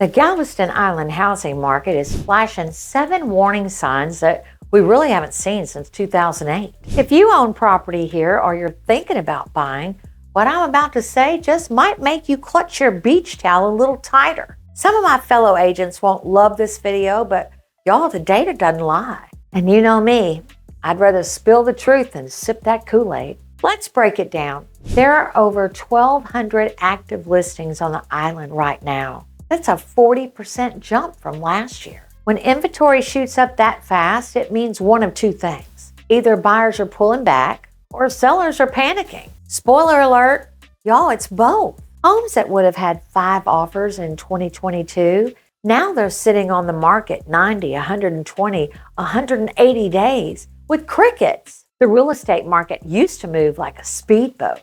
The Galveston Island housing market is flashing 7 warning signs that we really haven't seen since 2008. If you own property here or you're thinking about buying, what I'm about to say just might make you clutch your beach towel a little tighter. Some of my fellow agents won't love this video, but y'all, the data doesn't lie. And you know me, I'd rather spill the truth than sip that Kool-Aid. Let's break it down. There are over 1,200 active listings on the island right now. That's a 40% jump from last year. When inventory shoots up that fast, it means one of two things. Either buyers are pulling back or sellers are panicking. Spoiler alert, y'all, it's both. Homes that would have had 5 offers in 2022, now they're sitting on the market 90, 120, 180 days with crickets. The real estate market used to move like a speedboat.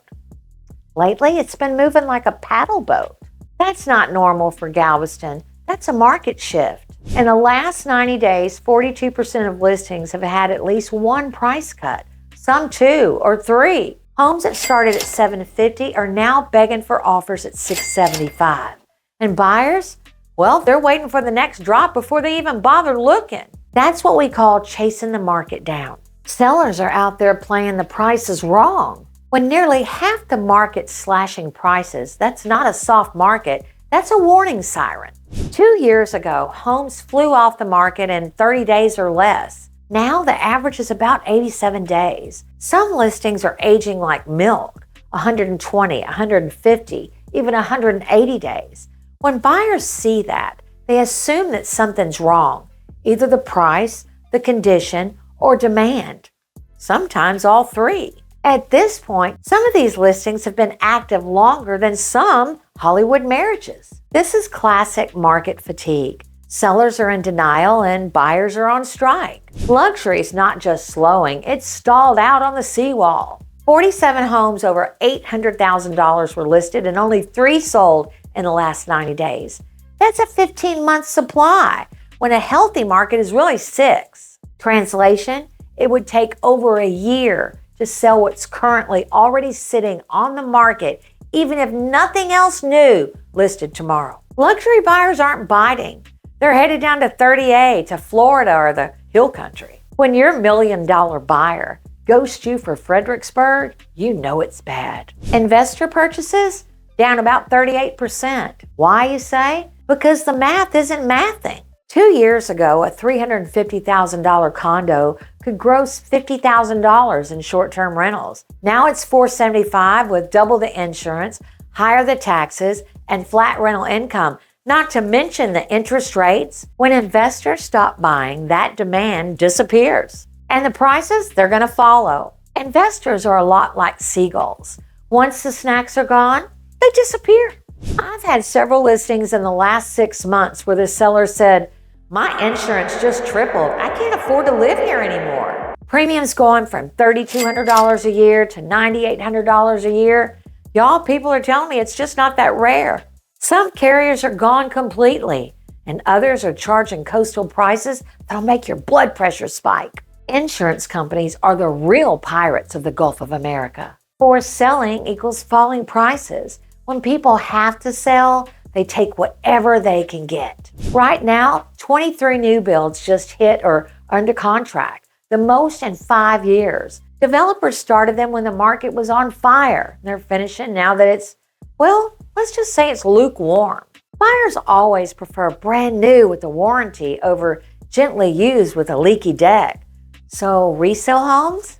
Lately, it's been moving like a paddle boat. That's not normal for Galveston. That's a market shift. In the last 90 days, 42% of listings have had at least one price cut, some 2 or 3. Homes that started at $750 are now begging for offers at $675. And buyers, well, they're waiting for the next drop before they even bother looking. That's what we call chasing the market down. Sellers are out there playing the prices wrong. When nearly half the market's slashing prices, that's not a soft market, that's a warning siren. 2 years ago, homes flew off the market in 30 days or less. Now the average is about 87 days. Some listings are aging like milk, 120, 150, even 180 days. When buyers see that, they assume that something's wrong, either the price, the condition, or demand. Sometimes all 3. At this point, some of these listings have been active longer than some Hollywood marriages. This is classic market fatigue. Sellers are in denial and buyers are on strike. Luxury is not just slowing, it's stalled out on the seawall. 47 homes over $800,000 were listed and only 3 sold in the last 90 days. That's a 15-month supply when a healthy market is really 6. Translation, it would take over a year to sell what's currently already sitting on the market, even if nothing else new listed tomorrow. Luxury buyers aren't biting. They're headed down to 30A, to Florida, or the Hill Country. When your $1 million buyer ghosts you for Fredericksburg, you know it's bad. Investor purchases down about 38%. Why, you say? Because the math isn't mathing. 2 years ago, a $350,000 condo could gross $50,000 in short-term rentals. Now it's $475,000 with double the insurance, higher the taxes, and flat rental income, not to mention the interest rates. When investors stop buying, that demand disappears. And the prices, they're going to follow. Investors are a lot like seagulls. Once the snacks are gone, they disappear. I've had several listings in the last 6 months where the seller said, "My insurance just tripled. I can't afford to live here anymore." Premiums going from $3,200 a year to $9,800 a year. Y'all, people are telling me it's just not that rare. Some carriers are gone completely, and others are charging coastal prices that'll make your blood pressure spike. Insurance companies are the real pirates of the Gulf of America. Forced selling equals falling prices. When people have to sell, they take whatever they can get. Right now, 23 new builds just hit or under contract, the most in 5 years. Developers started them when the market was on fire. They're finishing now that it's, well, let's just say it's lukewarm. Buyers always prefer brand new with a warranty over gently used with a leaky deck. So resale homes?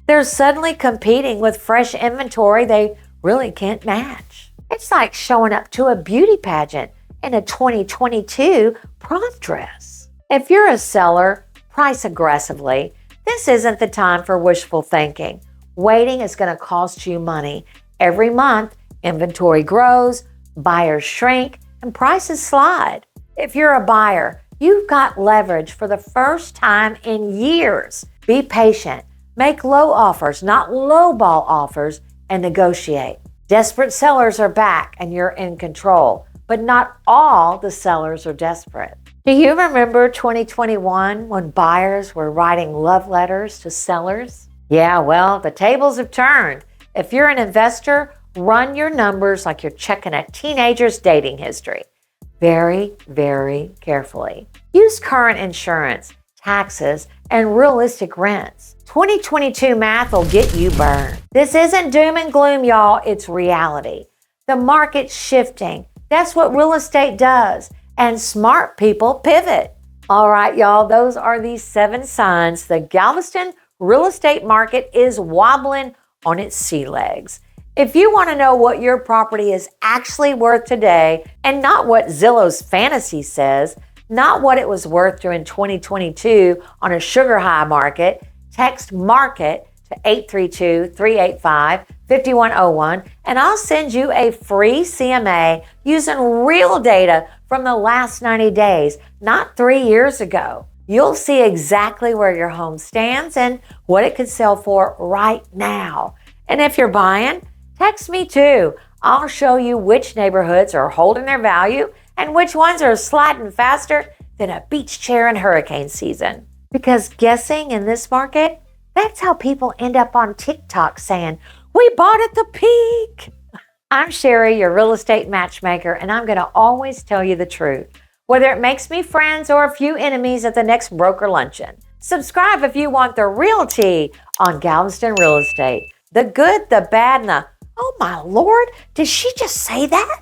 They're suddenly competing with fresh inventory they really can't match. It's like showing up to a beauty pageant in a 2022 prom dress. If you're a seller, price aggressively. This isn't the time for wishful thinking. Waiting is going to cost you money. Every month, inventory grows, buyers shrink, and prices slide. If you're a buyer, you've got leverage for the first time in years. Be patient. Make low offers, not lowball offers, and negotiate. Desperate sellers are back and you're in control, but not all the sellers are desperate. Do you remember 2021 when buyers were writing love letters to sellers? Yeah, well, the tables have turned. If you're an investor, run your numbers like you're checking a teenager's dating history. very, very carefully. Use current insurance, taxes, and realistic rents. 2022 math will get you burned. This isn't doom and gloom, y'all. It's reality. The market's shifting. That's what real estate does. And smart people pivot. All right, y'all, those are the 7 signs the Galveston real estate market is wobbling on its sea legs. If you want to know what your property is actually worth today and not what Zillow's fantasy says, not what it was worth during 2022 on a sugar high market, text MARKET to 832-385-5101 and I'll send you a free CMA using real data from the last 90 days, not 3 years ago. You'll see exactly where your home stands and what it could sell for right now. And if you're buying, text me too. I'll show you which neighborhoods are holding their value and which ones are sliding faster than a beach chair in hurricane season. Because guessing in this market, that's how people end up on TikTok saying, "We bought at the peak." I'm Sherry, your real estate matchmaker, and I'm going to always tell you the truth, whether it makes me friends or a few enemies at the next broker luncheon. Subscribe if you want the real tea on Galveston real estate. The good, the bad, and the, oh my Lord, did she just say that?